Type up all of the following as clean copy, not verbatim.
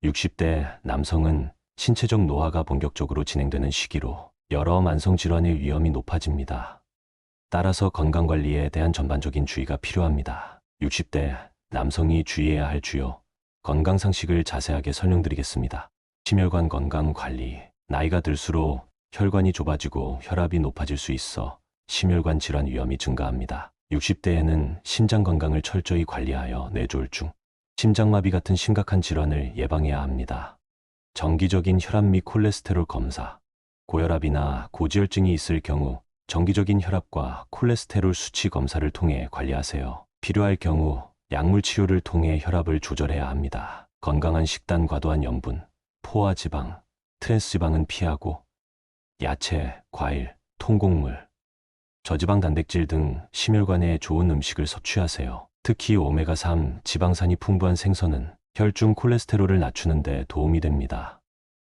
60대 남성은 신체적 노화가 본격적으로 진행되는 시기로 여러 만성질환의 위험이 높아집니다. 따라서 건강관리에 대한 전반적인 주의가 필요합니다. 60대 남성이 주의해야 할 주요 건강상식을 자세하게 설명드리겠습니다. 심혈관 건강관리. 나이가 들수록 혈관이 좁아지고 혈압이 높아질 수 있어 심혈관 질환 위험이 증가합니다. 60대에는 심장 건강을 철저히 관리하여 뇌졸중, 심장마비 같은 심각한 질환을 예방해야 합니다. 정기적인 혈압 및 콜레스테롤 검사. 고혈압이나 고지혈증이 있을 경우 정기적인 혈압과 콜레스테롤 수치 검사를 통해 관리하세요. 필요할 경우 약물 치료를 통해 혈압을 조절해야 합니다. 건강한 식단. 과도한 염분, 포화 지방, 트랜스 지방은 피하고 야채, 과일, 통곡물, 저지방 단백질 등 심혈관에 좋은 음식을 섭취하세요. 특히 오메가3 지방산이 풍부한 생선은 혈중 콜레스테롤을 낮추는 데 도움이 됩니다.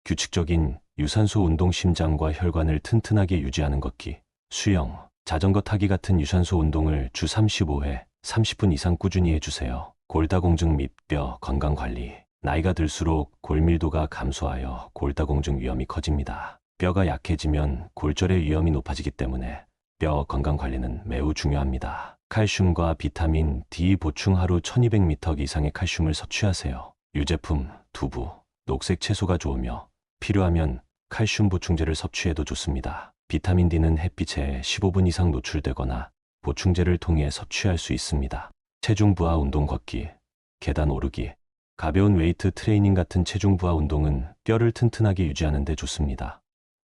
규칙적인 유산소 운동. 심장과 혈관을 튼튼하게 유지하는 걷기, 수영, 자전거 타기 같은 유산소 운동을 주 35회, 30분 이상 꾸준히 해주세요. 골다공증 및 뼈 건강 관리. 나이가 들수록 골밀도가 감소하여 골다공증 위험이 커집니다. 뼈가 약해지면 골절의 위험이 높아지기 때문에 뼈 건강 관리는 매우 중요합니다. 칼슘과 비타민 D 보충. 하루 1200mg 이상의 칼슘을 섭취하세요. 유제품, 두부, 녹색 채소가 좋으며 필요하면 칼슘 보충제를 섭취해도 좋습니다. 비타민 D는 햇빛에 15분 이상 노출되거나 보충제를 통해 섭취할 수 있습니다. 체중 부하 운동. 걷기, 계단 오르기, 가벼운 웨이트 트레이닝 같은 체중 부하 운동은 뼈를 튼튼하게 유지하는 데 좋습니다.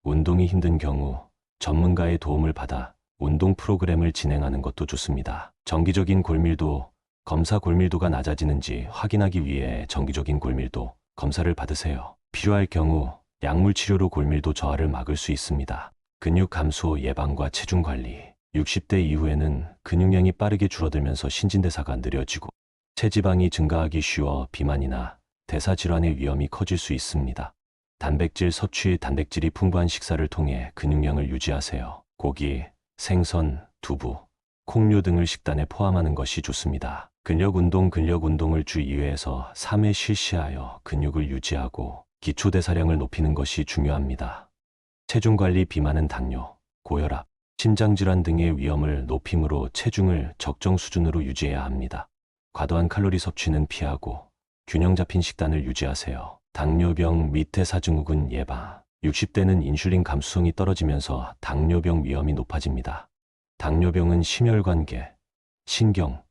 운동이 힘든 경우 전문가의 도움을 받아 운동 프로그램을 진행하는 것도 좋습니다. 정기적인 골밀도 검사. 골밀도가 낮아지는지 확인하기 위해 정기적인 골밀도 검사를 받으세요. 필요할 경우 약물 치료로 골밀도 저하를 막을 수 있습니다. 근육 감소 예방과 체중 관리. 60대 이후에는 근육량이 빠르게 줄어들면서 신진대사가 느려지고 체지방이 증가하기 쉬워 비만이나 대사질환의 위험이 커질 수 있습니다. 단백질 섭취. 단백질이 풍부한 식사를 통해 근육량을 유지하세요. 고기, 생선, 두부, 콩류 등을 식단에 포함하는 것이 좋습니다. 근력운동. 근력운동을 주 2회에서 3회 실시하여 근육을 유지하고 기초대사량을 높이는 것이 중요합니다. 체중관리. 비만은 당뇨, 고혈압, 심장질환 등의 위험을 높이므로 체중을 적정 수준으로 유지해야 합니다. 과도한 칼로리 섭취는 피하고 균형 잡힌 식단을 유지하세요. 당뇨병 및 대사증후군 예방. 60대는 인슐린 감수성이 떨어지면서 당뇨병 위험이 높아집니다. 당뇨병은 심혈관계, 신경,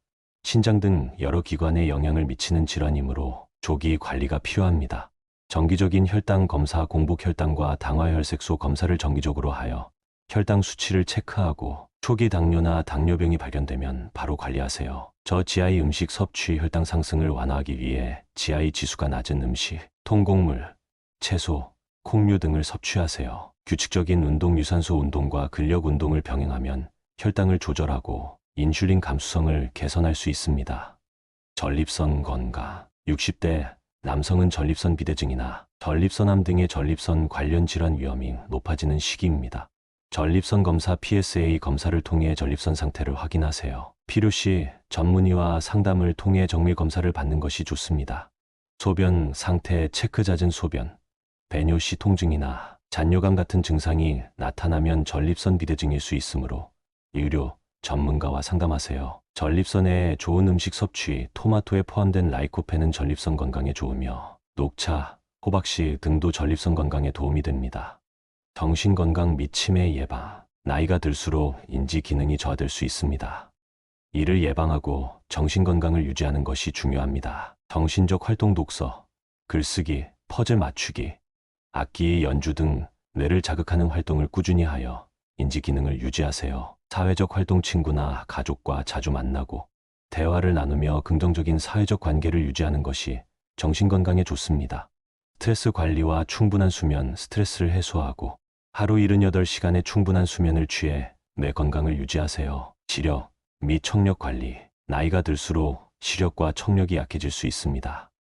신장 등 여러 기관에 영향을 미치는 질환이므로 조기 관리가 필요합니다. 정기적인 혈당 검사. 공복 혈당과 당화혈색소 검사를 정기적으로 하여 혈당 수치를 체크하고 초기 당뇨나 당뇨병이 발견되면 바로 관리하세요. 저지아이 음식 섭취. 혈당 상승을 완화하기 위해 GI 지수가 낮은 음식, 통곡물, 채소, 콩류 등을 섭취하세요. 규칙적인 운동. 유산소 운동과 근력 운동을 병행하면 혈당을 조절하고 인슐린 감수성을 개선할 수 있습니다. 전립선 건강. 60대 남성은 전립선 비대증이나 전립선암 등의 전립선 관련 질환 위험이 높아지는 시기입니다. 전립선 검사. PSA 검사를 통해 전립선 상태를 확인하세요. 필요시 전문의와 상담을 통해 정밀 검사를 받는 것이 좋습니다. 소변 상태 체크. 잦은 소변, 배뇨시 통증이나 잔뇨감 같은 증상이 나타나면 전립선 비대증일 수 있으므로 의료 전문가와 상담하세요. 전립선에 좋은 음식 섭취. 토마토에 포함된 라이코펜은 전립선 건강에 좋으며 녹차, 호박씨 등도 전립선 건강에 도움이 됩니다. 정신건강 및 치매 예방. 나이가 들수록 인지 기능이 저하될 수 있습니다. 이를 예방하고 정신건강을 유지하는 것이 중요합니다. 정신적 활동. 독서, 글쓰기, 퍼즐 맞추기, 악기 연주 등 뇌를 자극하는 활동을 꾸준히 하여 인지 기능을 유지하세요. 사회적 활동. 친구나 가족과 자주 만나고 대화를 나누며 긍정적인 사회적 관계를 유지하는 것이 정신건강에 좋습니다. 스트레스 관리와 충분한 수면. 스트레스를 해소하고 하루 78시간의 충분한 수면을 취해 뇌 건강을 유지하세요. 시력 및 청력 관리. 나이가 들수록 시력과 청력이 약해질 수 있습니다.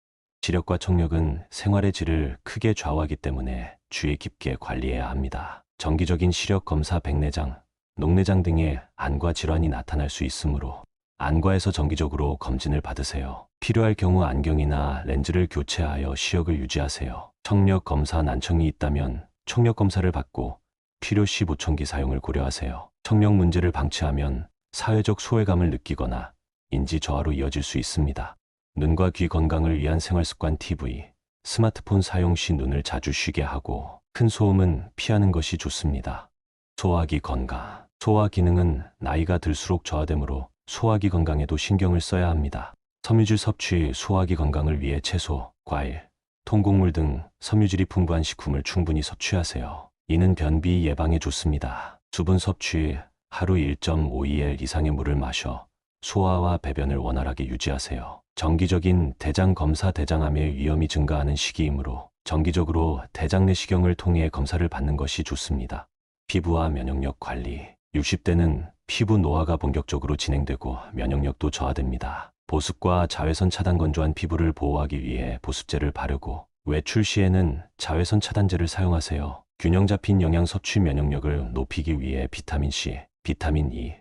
시력과 청력은 생활의 질을 크게 좌우하기 때문에 주의 깊게 관리해야 합니다. 정기적인 시력 검사. 백내장, 녹내장 등의 안과 질환이 나타날 수 있으므로 안과에서 정기적으로 검진을 받으세요. 필요할 경우 안경이나 렌즈를 교체하여 시력을 유지하세요. 청력 검사 난청이 있다면 청력 검사를 받고 필요시 보청기 사용을 고려하세요. 청력 문제를 방치하면 사회적 소외감을 느끼거나 인지 저하로 이어질 수 있습니다. 눈과 귀 건강을 위한 생활습관 TV. 스마트폰 사용 시 눈을 자주 쉬게 하고 큰 소음은 피하는 것이 좋습니다. 소화기 건강. 소화 기능은 나이가 들수록 저하되므로 소화기 건강에도 신경을 써야 합니다. 섬유질 섭취. 소화기 건강을 위해 채소, 과일, 통곡물 등 섬유질이 풍부한 식품을 충분히 섭취하세요. 이는 변비 예방에 좋습니다. 수분 섭취. 하루 1.5ml 이상의 물을 마셔 소화와 배변을 원활하게 유지하세요. 정기적인 대장 검사. 대장암의 위험이 증가하는 시기이므로 정기적으로 대장 내시경을 통해 검사를 받는 것이 좋습니다. 피부와 면역력 관리. 60대는 피부 노화가 본격적으로 진행되고 면역력도 저하됩니다. 보습과 자외선 차단. 건조한 피부를 보호하기 위해 보습제를 바르고 외출 시에는 자외선 차단제를 사용하세요. 균형 잡힌 영양 섭취. 면역력을 높이기 위해 비타민C, 비타민 E,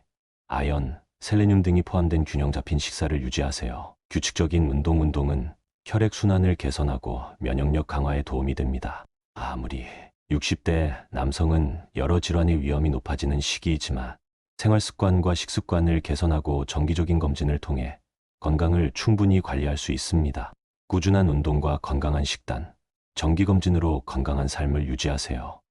아연, 셀레늄 등이 포함된 균형 잡힌 식사를 유지하세요. 규칙적인 운동은 혈액순환을 개선하고 면역력 강화에 도움이 됩니다. 아무리 60대 남성은 여러 질환의 위험이 높아지는 시기이지만 생활습관과 식습관을 개선하고 정기적인 검진을 통해 건강을 충분히 관리할 수 있습니다. 꾸준한 운동과 건강한 식단, 정기검진으로 건강한 삶을 유지하세요.